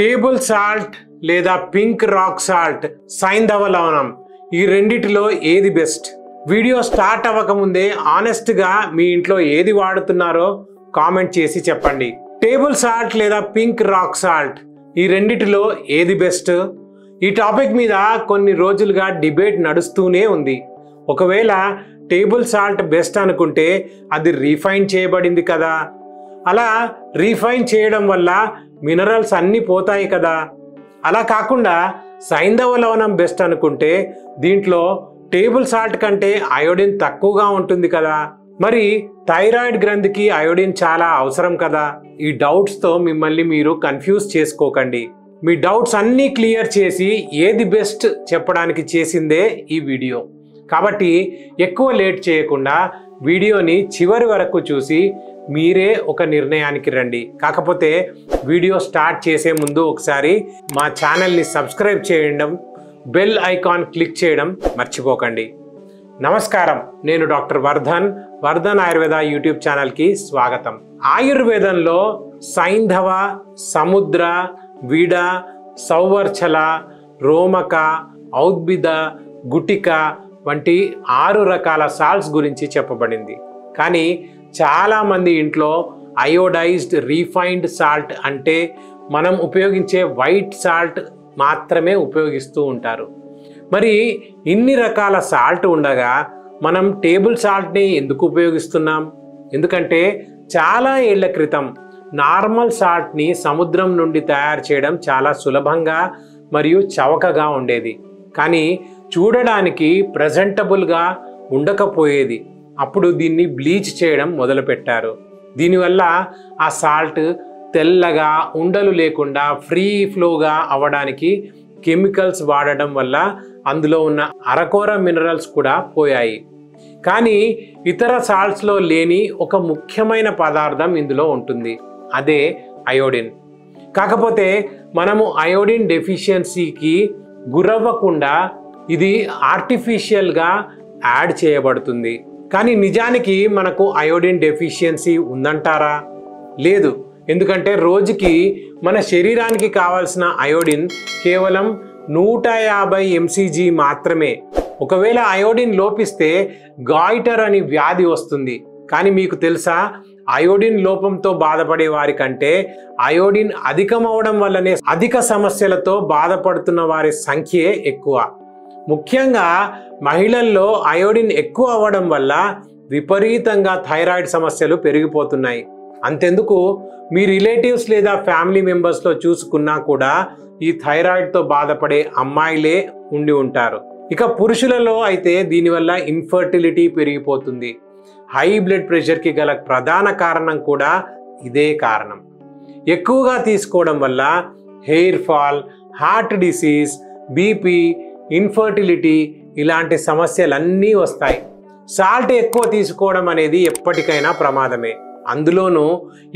Table salt లేదా pink rock salt, సైంధవ లవణం, ఈ రెండిటిలో ఏది బెస్ట్? వీడియో స్టార్ట్ అవ్వకముందే ఆనెస్ట్గా మీ ఇంట్లో ఏది వాడుతున్నారో కామెంట్ చేసి చెప్పండి. టేబుల్ సాల్ట్ లేదా పింక్ రాక్ సాల్ట్, ఈ రెండిటిలో ఏది బెస్ట్? ఈ టాపిక్ మీద కొన్ని రోజులుగా డిబేట్ నడుస్తూనే ఉంది. ఒకవేళ టేబుల్ సాల్ట్ బెస్ట్ అనుకుంటే అది రీఫైన్ చేయబడింది కదా, అలా రీఫైన్ చేయడం వల్ల మినరల్స్ అన్నీ పోతాయి కదా. అలా కాకుండా సైంధవ లవణం బెస్ట్ అనుకుంటే దీంట్లో టేబుల్ సాల్ట్ కంటే అయోడిన్ తక్కువగా ఉంటుంది కదా. మరి థైరాయిడ్ గ్రంథికి అయోడిన్ చాలా అవసరం కదా. ఈ డౌట్స్తో మిమ్మల్ని మీరు కన్ఫ్యూజ్ చేసుకోకండి. మీ డౌట్స్ అన్నీ క్లియర్ చేసి ఏది బెస్ట్ చెప్పడానికి చేసిందే ఈ వీడియో. కాబట్టి ఎక్కువ లేట్ చేయకుండా వీడియోని చివరి వరకు చూసి మీరే ఒక నిర్ణయానికి రండి. కాకపోతే వీడియో స్టార్ట్ చేసే ముందు ఒకసారి మా ఛానల్ని సబ్స్క్రైబ్ చేయడం, బెల్ ఐకాన్ క్లిక్ చేయడం మర్చిపోకండి. నమస్కారం, నేను డాక్టర్ వర్ధన్ ఆయుర్వేద యూట్యూబ్ ఛానల్కి స్వాగతం. ఆయుర్వేదంలో సైంధవ, సముద్ర, విడ, సౌవర్చల, రోమక, ఔద్భిద, గుటిక వంటి 6 రకాల సాల్ట్స్ గురించి చెప్పబడింది. కానీ చాలామంది ఇంట్లో అయోడైజ్డ్ రీఫైన్డ్ సాల్ట్ అంటే మనం ఉపయోగించే వైట్ సాల్ట్ మాత్రమే ఉపయోగిస్తూ ఉంటారు. మరి ఇన్ని రకాల సాల్ట్ ఉండగా మనం టేబుల్ సాల్ట్ని ఎందుకు ఉపయోగిస్తున్నాం? ఎందుకంటే చాలా ఏళ్ల క్రితం నార్మల్ సాల్ట్ని సముద్రం నుండి తయారు చేయడం చాలా సులభంగా మరియు చవకగా ఉండేది. కానీ చూడడానికి ప్రజెంటబుల్గా ఉండకపోయేది. అప్పుడు దీన్ని బ్లీచ్ చేయడం మొదలుపెట్టారు. దీనివల్ల ఆ సాల్ట్ తెల్లగా, ఉండలు లేకుండా ఫ్రీ ఫ్లోగా అవ్వడానికి కెమికల్స్ వాడడం వల్ల అందులో ఉన్న అరకొర మినరల్స్ కూడా పోయాయి. కానీ ఇతర సాల్ట్స్లో లేని ఒక ముఖ్యమైన పదార్థం ఇందులో ఉంటుంది, అదే అయోడిన్. కాకపోతే మనము అయోడిన్ డెఫిషియన్సీకి గురవ్వకుండా ఇది ఆర్టిఫిషియల్గా యాడ్ చేయబడుతుంది. కానీ నిజానికి మనకు అయోడిన్ డెఫిషియన్సీ ఉందంటారా? లేదు. ఎందుకంటే రోజుకి మన శరీరానికి కావాల్సిన అయోడిన్ కేవలం 150 mcg మాత్రమే. ఒకవేళ అయోడిన్ లోపిస్తే గాయిటర్ అని వ్యాధి వస్తుంది. కానీ మీకు తెలుసా, అయోడిన్ లోపంతో బాధపడే వారి కంటే అయోడిన్ అధికమవడం వల్లనే అధిక సమస్యలతో బాధపడుతున్న వారి సంఖ్యే ఎక్కువ. ముఖ్యంగా మహిళల్లో అయోడిన్ ఎక్కువ అవ్వడం వల్ల విపరీతంగా థైరాయిడ్ సమస్యలు పెరిగిపోతున్నాయి. అంతెందుకు, మీ రిలేటివ్స్ లేదా ఫ్యామిలీ మెంబర్స్లో చూసుకున్నా కూడా ఈ థైరాయిడ్తో బాధపడే అమ్మాయిలే ఉండి ఉంటారు. ఇక పురుషులలో అయితే దీనివల్ల ఇన్ఫర్టిలిటీ పెరిగిపోతుంది. హై బ్లడ్ ప్రెషర్కి గల ప్రధాన కారణం కూడా ఇదే కారణం. ఎక్కువగా తీసుకోవడం వల్ల hair fall, heart disease, BP, infertility ఇలాంటి సమస్యలన్నీ వస్తాయి. సాల్ట్ ఎక్కువ తీసుకోవడం అనేది ఎప్పటికైనా ప్రమాదమే. అందులోనూ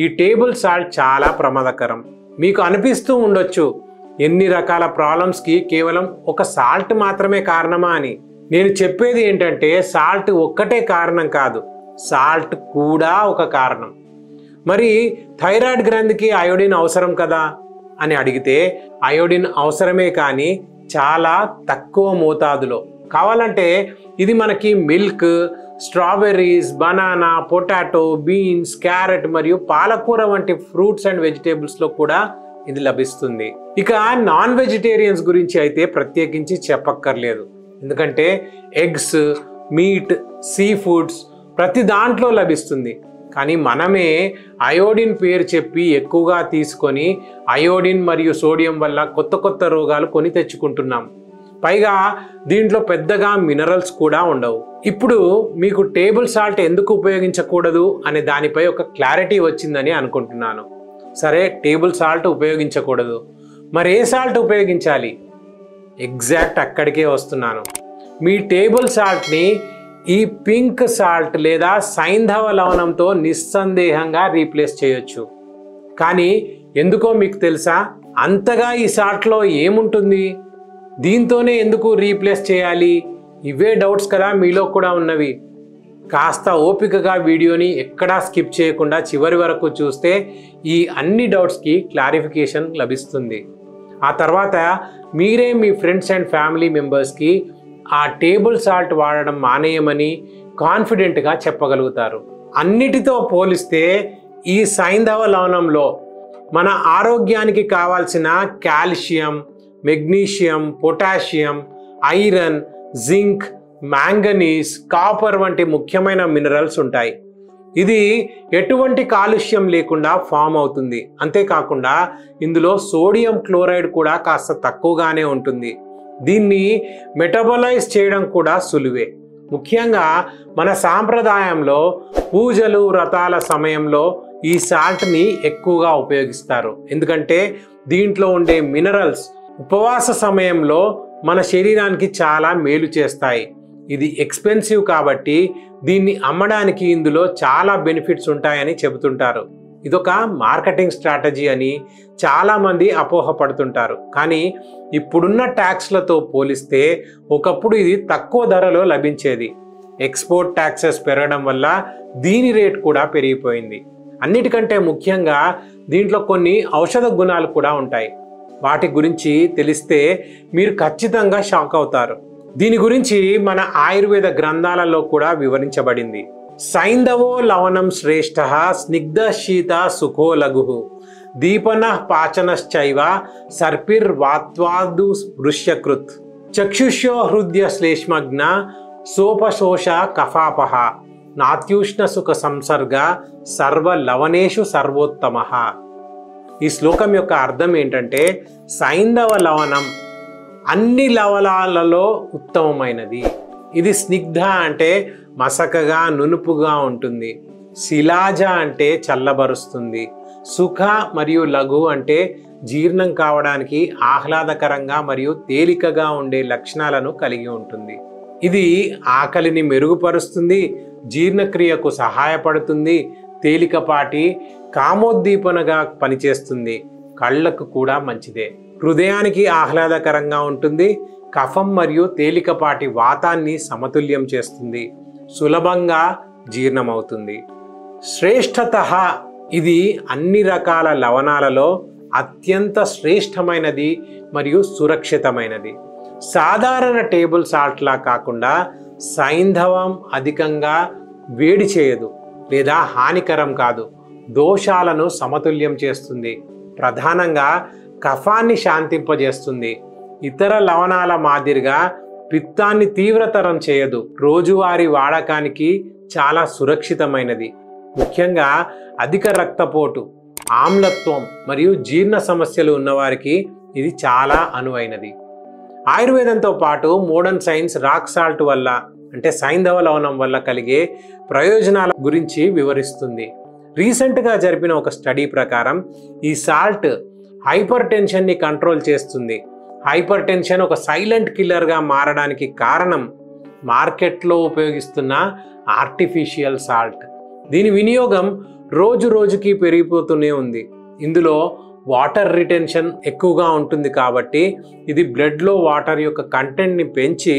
ఈ టేబుల్ సాల్ట్ చాలా ప్రమాదకరం. మీకు అనిపిస్తూ ఉండొచ్చు, ఎన్ని రకాల ప్రాబ్లమ్స్కి కేవలం ఒక సాల్ట్ మాత్రమే కారణమా అని. నేను చెప్పేది ఏంటంటే సాల్ట్ ఒక్కటే కారణం కాదు, సాల్ట్ కూడా ఒక కారణం. మరి థైరాయిడ్ గ్రంథికి అయోడిన్ అవసరం కదా అని అడిగితే అయోడిన్ అవసరమే, కానీ చాలా తక్కువ మోతాదులో. కావాలంటే ఇది మనకి milk, strawberries, banana, potato, beans, carrot మరియు పాలకూర వంటి ఫ్రూట్స్ అండ్ వెజిటేబుల్స్లో కూడా ఇది లభిస్తుంది. ఇక నాన్ వెజిటేరియన్స్ గురించి అయితే ప్రత్యేకించి చెప్పక్కర్లేదు. ఎందుకంటే ఎగ్స్, మీట్, సీ ఫుడ్స్ ప్రతి దాంట్లో లభిస్తుంది. కానీ మనమే అయోడిన్ పేరు చెప్పి ఎక్కువగా తీసుకొని అయోడిన్ మరియు సోడియం వల్ల కొత్త రోగాలు కొని తెచ్చుకుంటున్నాం. పైగా దీంట్లో పెద్దగా మినరల్స్ కూడా ఉండవు. ఇప్పుడు మీకు టేబుల్ సాల్ట్ ఎందుకు ఉపయోగించకూడదు అనే దానిపై ఒక క్లారిటీ వచ్చిందని అనుకుంటున్నాను. సరే, టేబుల్ సాల్ట్ ఉపయోగించకూడదు, మరి ఏ సాల్ట్ ఉపయోగించాలి? ఎగ్జాక్ట్ అక్కడికే వస్తున్నాను. మీ టేబుల్ సాల్ట్ని ఈ పింక్ సాల్ట్ లేదా సైంధవ లవణంతో నిస్సందేహంగా రీప్లేస్ చేయొచ్చు. కానీ ఎందుకో మీకు తెలుసా, అంతగా ఈ సాల్ట్లో ఏముంటుంది? దీంతోనే ఎందుకు రీప్లేస్ చేయాలి? ఇవే డౌట్స్ కదా మీలో కూడా ఉన్నవి. కాస్త ఓపికగా వీడియోని ఎక్కడా స్కిప్ చేయకుండా చివరి వరకు చూస్తే ఈ అన్ని డౌట్స్కి క్లారిఫికేషన్ లభిస్తుంది. ఆ తర్వాత మీరే మీ ఫ్రెండ్స్ అండ్ ఫ్యామిలీ మెంబర్స్కి ఆ టేబుల్ సాల్ట్ వాడడం మానేయమని కాన్ఫిడెంట్గా చెప్పగలుగుతారు. అన్నిటితో పోలిస్తే ఈ సైంధవ లవణంలో మన ఆరోగ్యానికి కావాల్సిన calcium, magnesium, potassium, iron, zinc, manganese, copper వంటి ముఖ్యమైన మినరల్స్ ఉంటాయి. ఇది ఎటువంటి కాలుష్యం లేకుండా ఫామ్ అవుతుంది. అంతేకాకుండా ఇందులో సోడియం క్లోరైడ్ కూడా కాస్త తక్కువగానే ఉంటుంది. దీన్ని మెటబలైజ్ చేయడం కూడా సులువే. ముఖ్యంగా మన సాంప్రదాయంలో పూజలు, వ్రతాల సమయంలో ఈ సాల్ట్ని ఎక్కువగా ఉపయోగిస్తారు. ఎందుకంటే దీంట్లో ఉండే మినరల్స్ ఉపవాస సమయంలో మన శరీరానికి చాలా మేలు చేస్తాయి. ఇది ఎక్స్పెన్సివ్ కాబట్టి దీన్ని అమ్మడానికి ఇందులో చాలా బెనిఫిట్స్ ఉంటాయని చెబుతుంటారు. ఇదొక మార్కెటింగ్ స్ట్రాటజీ అని చాలామంది అపోహపడుతుంటారు. కానీ ఇప్పుడున్న ట్యాక్స్లతో పోలిస్తే ఒకప్పుడు ఇది తక్కువ ధరలో లభించేది. ఎక్స్పోర్ట్ ట్యాక్సెస్ పెరగడం వల్ల దీని రేట్ కూడా పెరిగిపోయింది. అన్నిటికంటే ముఖ్యంగా దీంట్లో కొన్ని ఔషధ గుణాలు కూడా ఉంటాయి. వాటి గురించి తెలిస్తే మీరు ఖచ్చితంగా షాక్ అవుతారు. దీని గురించి మన ఆయుర్వేద గ్రంథాలలో కూడా వివరించబడింది. సైంధవో లవణం శ్రేష్ఠ స్నిగ్ధ శీత సుఖో లఘు దీపన పాచనశ్చైవ సర్పిర్వాత్వాదు వృష్యకృత్ చక్షుష్యో హృదయ శ్లేష్మగ్న సోపశోష కఫాపహ నాత్యుష్ణ సుఖ సంసర్గ సర్వ లవణేషు సర్వోత్తమ. ఈ శ్లోకం యొక్క అర్థం ఏంటంటే సైంధవ లవణం అన్ని లవణాలలో ఉత్తమమైనది. ఇది స్నిగ్ధ అంటే మసకగా నునుపుగా ఉంటుంది. శిలాజ అంటే చల్లబరుస్తుంది. సుఖ మరియు లఘు అంటే జీర్ణం కావడానికి ఆహ్లాదకరంగా మరియు తేలికగా ఉండే లక్షణాలను కలిగి ఉంటుంది. ఇది ఆకలిని మెరుగుపరుస్తుంది, జీర్ణక్రియకు సహాయపడుతుంది, తేలికపాటి కామోద్దీపనగా పనిచేస్తుంది, కళ్ళకు కూడా మంచిదే, హృదయానికి ఆహ్లాదకరంగా ఉంటుంది, కఫం మరియు తేలికపాటి వాతాన్ని సమతుల్యం చేస్తుంది, సులభంగా జీర్ణమవుతుంది. శ్రేష్ఠత ఇది అన్ని రకాల లవణాలలో అత్యంత శ్రేష్టమైనది మరియు సురక్షితమైనది. సాధారణ టేబుల్ సాల్ట్లా కాకుండా సైంధవం అధికంగా వేడి చేయదు లేదా హానికరం కాదు. దోషాలను సమతుల్యం చేస్తుంది, ప్రధానంగా కఫాన్ని శాంతింపజేస్తుంది. ఇతర లవణాల మాదిరిగా పిత్తాన్ని తీవ్రతరం చేయదు. రోజువారీ వాడకానికి చాలా సురక్షితమైనది. ముఖ్యంగా అధిక రక్తపోటు, ఆమ్లత్వం మరియు జీర్ణ సమస్యలు ఉన్నవారికి ఇది చాలా అనువైనది. ఆయుర్వేదంతో పాటు మోడర్న్ సైన్స్ రాక్ సాల్ట్ వల్ల అంటే సైంధవ లవణం వల్ల కలిగే ప్రయోజనాల గురించి వివరిస్తుంది. రీసెంట్గా జరిపిన ఒక స్టడీ ప్రకారం ఈ సాల్ట్ హైపర్ టెన్షన్ని కంట్రోల్ చేస్తుంది. హైపర్ టెన్షన్ ఒక సైలెంట్ కిల్లర్గా మారడానికి కారణం మార్కెట్లో ఉపయోగిస్తున్న ఆర్టిఫిషియల్ సాల్ట్. దీని వినియోగం రోజు రోజుకి పెరిగిపోతూనే ఉంది. ఇందులో వాటర్ రిటెన్షన్ ఎక్కువగా ఉంటుంది కాబట్టి ఇది బ్లడ్లో వాటర్ యొక్క కంటెంట్ని పెంచి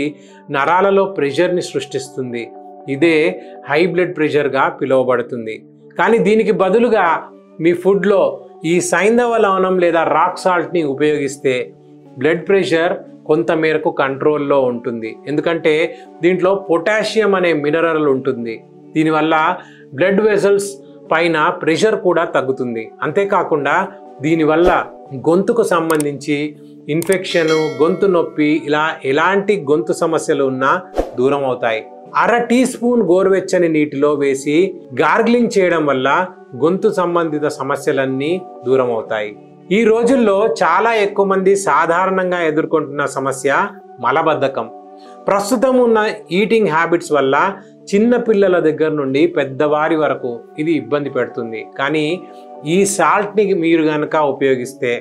నరాలలో ప్రెషర్ని సృష్టిస్తుంది. ఇదే హై బ్లడ్ ప్రెషర్గా పిలువబడుతుంది. కానీ దీనికి బదులుగా మీ ఫుడ్లో ఈ సైంధవ లవణం లేదా రాక్ సాల్ట్ని ఉపయోగిస్తే బ్లడ్ ప్రెషర్ కొంత మేరకు కంట్రోల్లో ఉంటుంది. ఎందుకంటే దీంట్లో పొటాషియం అనే మినరల్ ఉంటుంది. దీనివల్ల బ్లడ్ వెసల్స్ పైన ప్రెషర్ కూడా తగ్గుతుంది. అంతేకాకుండా దీనివల్ల గొంతుకు సంబంధించి ఇన్ఫెక్షన్, గొంతు నొప్పి ఇలా ఎలాంటి గొంతు సమస్యలు ఉన్నా దూరం అవుతాయి. అర టీ స్పూన్ గోరువెచ్చని నీటిలో వేసి గార్గ్లింగ్ చేయడం వల్ల గొంతు సంబంధిత సమస్యలన్నీ దూరం అవుతాయి. ఈ రోజుల్లో చాలా ఎక్కువ మంది సాధారణంగా ఎదుర్కొంటున్న సమస్య మలబద్ధకం. ప్రస్తుతం ఉన్న ఈటింగ్ హ్యాబిట్స్ వల్ల చిన్న పిల్లల దగ్గర నుండి పెద్దవారి వరకు ఇది ఇబ్బంది పెడుతుంది. కానీ ఈ సాల్ట్ని మీరు కనుక ఉపయోగిస్తే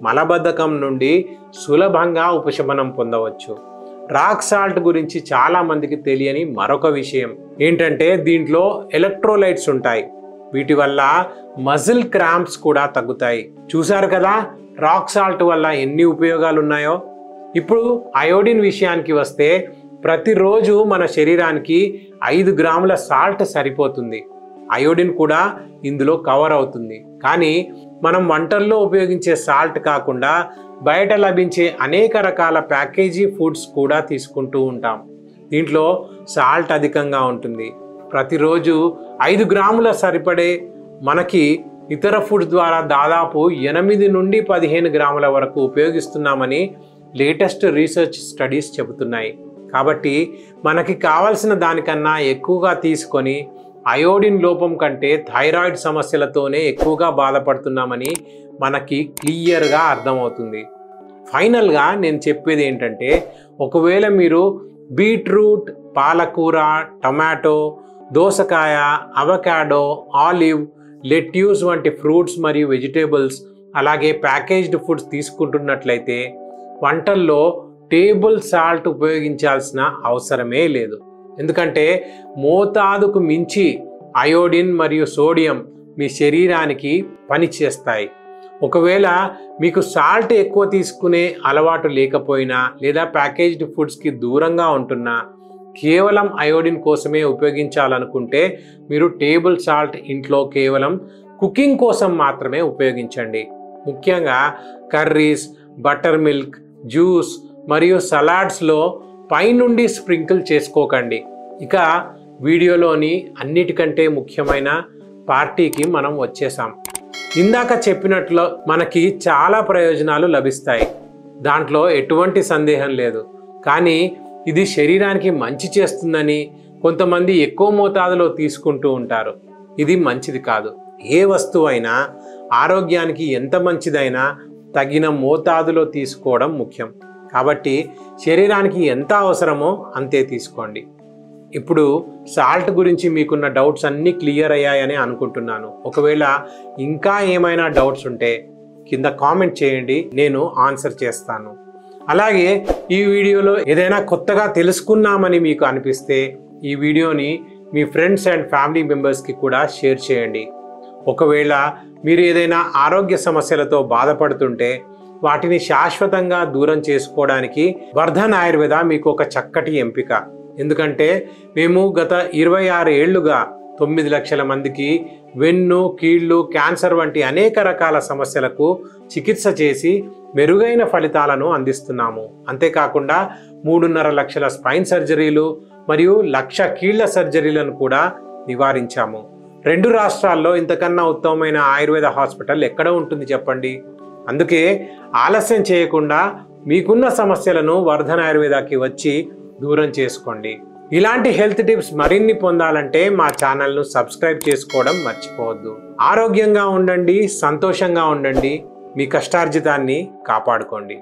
మలబద్ధకం నుండి సులభంగా ఉపశమనం పొందవచ్చు. రాక్ సాల్ట్ గురించి చాలా మందికి తెలియని మరొక విషయం ఏంటంటే దీంట్లో ఎలక్ట్రోలైట్స్ ఉంటాయి. వీటి వల్ల మజిల్ క్రాంప్స్ కూడా తగ్గుతాయి. చూశారు కదా రాక్ సాల్ట్ వల్ల ఎన్ని ఉపయోగాలు ఉన్నాయో. ఇప్పుడు అయోడిన్ విషయానికి వస్తే ప్రతిరోజు మన శరీరానికి 5 గ్రాముల సాల్ట్ సరిపోతుంది. అయోడిన్ కూడా ఇందులో కవర్ అవుతుంది. కానీ మనం వంటల్లో ఉపయోగించే సాల్ట్ కాకుండా బయట లభించే అనేక రకాల ప్యాకేజీ ఫుడ్స్ కూడా తీసుకుంటూ ఉంటాం. దీంట్లో సాల్ట్ అధికంగా ఉంటుంది. ప్రతిరోజు 5 గ్రాముల సరిపడే మనకి ఇతర ఫుడ్స్ ద్వారా దాదాపు 8 నుండి 15 గ్రాముల వరకు ఉపయోగిస్తున్నామని లేటెస్ట్ రీసెర్చ్ స్టడీస్ చెబుతున్నాయి. కాబట్టి మనకి కావలసిన దానికన్నా ఎక్కువగా తీసుకొని అయోడిన్ లోపం కంటే థైరాయిడ్ సమస్యలతోనే ఎక్కువగా బాధపడుతున్నామని మనకి క్లియర్గా అర్థమవుతుంది. ఫైనల్గా నేను చెప్పేది ఏంటంటే, ఒకవేళ మీరు బీట్రూట్, పాలకూర, టమాటో, దోసకాయ, అవకాడో, ఆలివ్, లెట్యూస్ వంటి ఫ్రూట్స్ మరియు వెజిటేబుల్స్ అలాగే ప్యాకేజ్డ్ ఫుడ్స్ తీసుకుంటున్నట్లయితే వంటల్లో టేబుల్ సాల్ట్ ఉపయోగించాల్సిన అవసరమే లేదు. ఎందుకంటే మోతాదుకు మించి అయోడిన్ మరియు సోడియం మీ శరీరానికి పనిచేస్తాయి. ఒకవేళ మీకు సాల్ట్ ఎక్కువ తీసుకునే అలవాటు లేకపోయినా లేదా ప్యాకేజ్డ్ ఫుడ్స్కి దూరంగా ఉంటున్నా కేవలం అయోడిన్ కోసమే ఉపయోగించాలనుకుంటే మీరు టేబుల్ సాల్ట్ ఇంట్లో కేవలం కుకింగ్ కోసం మాత్రమే ఉపయోగించండి. ముఖ్యంగా కర్రీస్, బటర్ మిల్క్, జ్యూస్ మరియు సలాడ్స్లో పైనుండి స్ప్రింకిల్ చేసుకోకండి. ఇక వీడియోలోని అన్నిటికంటే ముఖ్యమైన పార్టీకి మనం వచ్చేసాం. ఇందాక చెప్పినట్లు మనకి చాలా ప్రయోజనాలు లభిస్తాయి, దాంట్లో ఎటువంటి సందేహం లేదు. కానీ ఇది శరీరానికి మంచి చేస్తుందని కొంతమంది ఎక్కువ మోతాదులో తీసుకుంటూ ఉంటారు. ఇది మంచిది కాదు. ఏ వస్తువైనా ఆరోగ్యానికి ఎంత మంచిదైనా తగిన మోతాదులో తీసుకోవడం ముఖ్యం. కాబట్టి శరీరానికి ఎంత అవసరమో అంతే తీసుకోండి. ఇప్పుడు సాల్ట్ గురించి మీకున్న డౌట్స్ అన్నీ క్లియర్ అయ్యాయని అనుకుంటున్నాను. ఒకవేళ ఇంకా ఏమైనా డౌట్స్ ఉంటే కింద కామెంట్ చేయండి, నేను ఆన్సర్ చేస్తాను. అలాగే ఈ వీడియోలో ఏదైనా కొత్తగా తెలుసుకున్నామని మీకు అనిపిస్తే ఈ వీడియోని మీ ఫ్రెండ్స్ అండ్ ఫ్యామిలీ మెంబర్స్కి కూడా షేర్ చేయండి. ఒకవేళ మీరు ఏదైనా ఆరోగ్య సమస్యలతో బాధపడుతుంటే వాటిని శాశ్వతంగా దూరం చేసుకోవడానికి వర్ధన్ ఆయుర్వేద మీకు ఒక చక్కటి ఎంపిక. ఎందుకంటే మేము గత 26 ఏళ్లుగా 9 లక్షల మందికి వెన్ను, కీళ్ళు, క్యాన్సర్ వంటి అనేక రకాల సమస్యలకు చికిత్స చేసి మెరుగైన ఫలితాలను అందిస్తున్నాము. అంతేకాకుండా 3.5 లక్షల స్పైన్ సర్జరీలు మరియు 1 లక్ష కీళ్ల సర్జరీలను కూడా నివారించాము. 2 రాష్ట్రాల్లో ఇంతకన్నా ఉత్తమమైన ఆయుర్వేద హాస్పిటల్ ఎక్కడ ఉంటుంది చెప్పండి? అందుకే ఆలస్యం చేయకుండా మీకున్న సమస్యలను వర్ధన్ ఆయుర్వేదాకి వచ్చి దూరం చేసుకోండి. ఇలాంటి హెల్త్ టిప్స్ మరిన్ని పొందాలంటే మా ఛానల్ను సబ్స్క్రైబ్ చేసుకోవడం మర్చిపోవద్దు. ఆరోగ్యంగా ఉండండి, సంతోషంగా ఉండండి, మీ కష్టార్జితాన్ని కాపాడుకోండి.